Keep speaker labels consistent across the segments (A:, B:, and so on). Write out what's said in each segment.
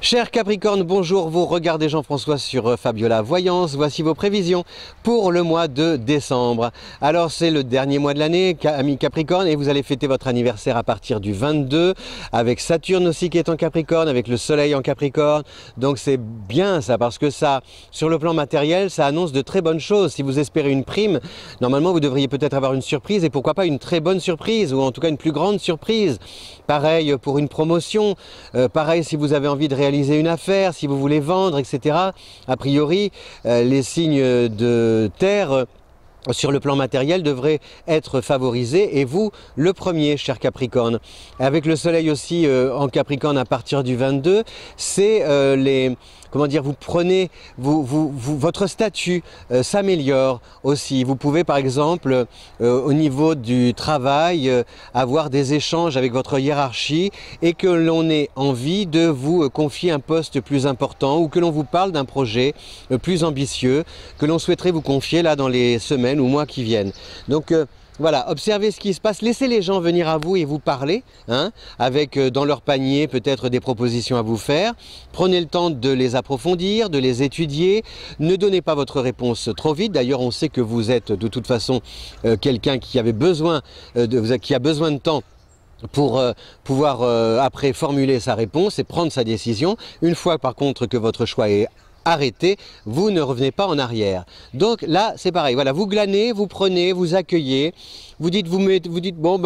A: Cher Capricorne, bonjour, vous regardez Jean-François sur Fabiola Voyance, voici vos prévisions pour le mois de décembre. Alors c'est le dernier mois de l'année, amis Capricorne, et vous allez fêter votre anniversaire à partir du 22, avec Saturne aussi qui est en Capricorne, avec le Soleil en Capricorne, donc c'est bien ça, parce que ça, sur le plan matériel, ça annonce de très bonnes choses. Si vous espérez une prime, normalement vous devriez peut-être avoir une surprise, et pourquoi pas une très bonne surprise, ou en tout cas une plus grande surprise. Pareil pour une promotion, pareil si vous avez envie de réaliser une affaire, si vous voulez vendre, etc. A priori, les signes de terre sur le plan matériel devraient être favorisés, et vous, le premier, cher Capricorne. Avec le Soleil aussi en Capricorne à partir du 22, c'est comment dire, vous prenez, votre statut s'améliore aussi. Vous pouvez par exemple au niveau du travail avoir des échanges avec votre hiérarchie et que l'on ait envie de vous confier un poste plus important ou que l'on vous parle d'un projet plus ambitieux que l'on souhaiterait vous confier là dans les semaines ou mois qui viennent. Donc voilà, observez ce qui se passe, laissez les gens venir à vous et vous parler, hein, avec dans leur panier peut-être des propositions à vous faire. Prenez le temps de les approfondir, de les étudier. Ne donnez pas votre réponse trop vite. D'ailleurs, on sait que vous êtes de toute façon quelqu'un qui avait besoin qui a besoin de temps pour pouvoir après formuler sa réponse et prendre sa décision. Une fois par contre que votre choix est arrêtez, vous ne revenez pas en arrière. Donc là, c'est pareil. Voilà, vous glanez, vous prenez, vous accueillez. Vous dites bon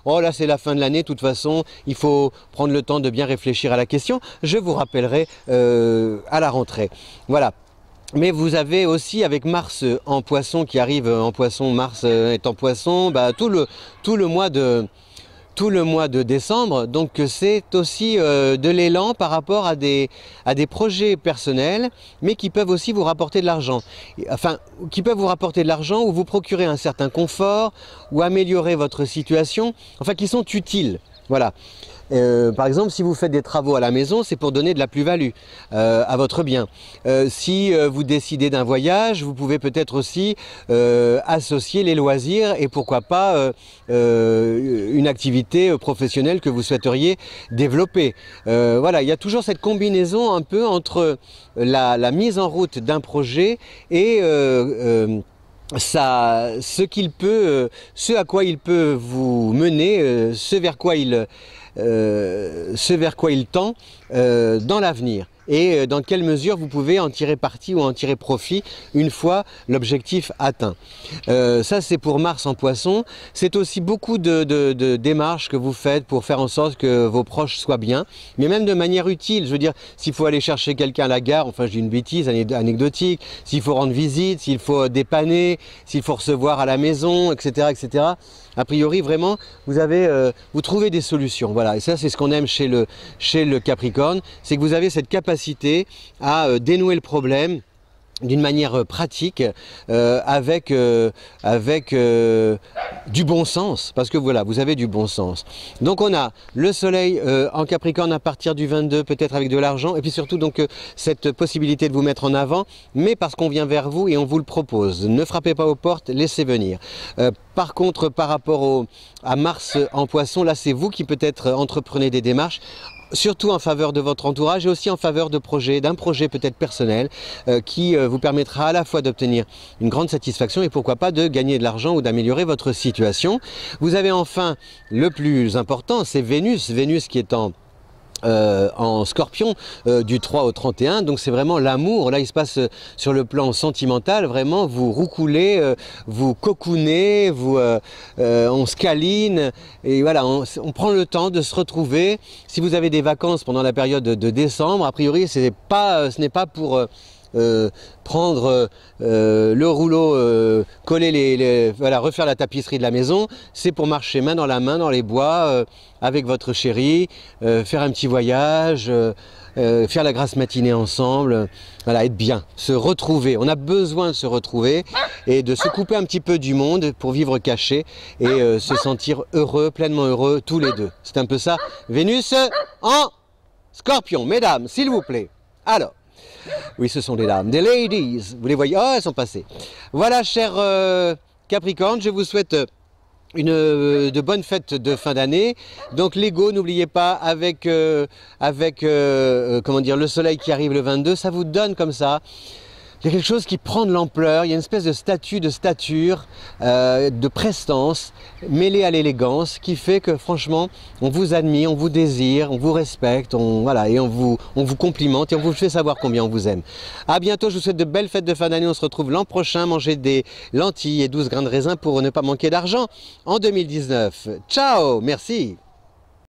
A: oh là c'est la fin de l'année. De toute façon, il faut prendre le temps de bien réfléchir à la question. Je vous rappellerai à la rentrée. Voilà. Mais vous avez aussi avec Mars en Poisson qui arrive en Poisson. Mars est en Poisson. Tout le mois de décembre, donc c'est aussi de l'élan par rapport à des projets personnels, mais qui peuvent aussi vous rapporter de l'argent. Enfin, qui peuvent vous rapporter de l'argent ou vous procurer un certain confort ou améliorer votre situation, enfin qui sont utiles. Voilà. Par exemple, si vous faites des travaux à la maison, c'est pour donner de la plus-value à votre bien. Si vous décidez d'un voyage, vous pouvez peut-être aussi associer les loisirs et pourquoi pas une activité professionnelle que vous souhaiteriez développer. Voilà, il y a toujours cette combinaison un peu entre la mise en route d'un projet et ce à quoi il peut vous mener, ce vers quoi il tend dans l'avenir. Et dans quelle mesure vous pouvez en tirer parti ou en tirer profit une fois l'objectif atteint. Ça c'est pour Mars en Poisson. C'est aussi beaucoup de démarches que vous faites pour faire en sorte que vos proches soient bien, mais même de manière utile. Je veux dire, s'il faut aller chercher quelqu'un à la gare, enfin je dis une bêtise anecdotique, s'il faut rendre visite, s'il faut dépanner, s'il faut recevoir à la maison, etc. etc. A priori, vraiment, vous trouvez des solutions. Voilà, et ça c'est ce qu'on aime chez le Capricorne, c'est que vous avez cette capacité à dénouer le problème d'une manière pratique, avec du bon sens, parce que voilà, vous avez du bon sens. Donc on a le Soleil en Capricorne à partir du 22, peut-être avec de l'argent, et puis surtout donc cette possibilité de vous mettre en avant, mais parce qu'on vient vers vous et on vous le propose. Ne frappez pas aux portes, laissez venir. Par contre, par rapport à Mars en Poisson, là c'est vous qui peut-être entreprenez des démarches, surtout en faveur de votre entourage et aussi en faveur d'un projet peut-être personnel qui vous permettra à la fois d'obtenir une grande satisfaction et pourquoi pas de gagner de l'argent ou d'améliorer votre situation. Vous avez enfin le plus important, c'est Vénus qui est en Scorpion du 3 au 31, donc c'est vraiment l'amour. Là il se passe sur le plan sentimental, vraiment vous roucoulez, vous cocoonez, on se câline et voilà, on prend le temps de se retrouver. Si vous avez des vacances pendant la période de décembre, a priori ce n'est pas pour prendre le rouleau, coller voilà, refaire la tapisserie de la maison, c'est pour marcher main dans la main dans les bois avec votre chérie, faire un petit voyage, faire la grasse matinée ensemble, voilà, être bien, se retrouver. On a besoin de se retrouver et de se couper un petit peu du monde pour vivre caché et se sentir heureux, pleinement heureux tous les deux. C'est un peu ça. Vénus en Scorpion, mesdames, s'il vous plaît. Alors, oui, ce sont des dames, des ladies, vous les voyez, oh, elles sont passées. Voilà, chers Capricorne, je vous souhaite de bonnes fêtes de fin d'année. Donc Lego, n'oubliez pas, avec, comment dire, le soleil qui arrive le 22, ça vous donne comme ça. Il y a quelque chose qui prend de l'ampleur, il y a une espèce de statut, de stature, de prestance mêlée à l'élégance qui fait que franchement on vous admire, on vous désire, on vous respecte, voilà, et on vous complimente et on vous fait savoir combien on vous aime. À bientôt, je vous souhaite de belles fêtes de fin d'année, on se retrouve l'an prochain, manger des lentilles et 12 grains de raisin pour ne pas manquer d'argent en 2019. Ciao, merci.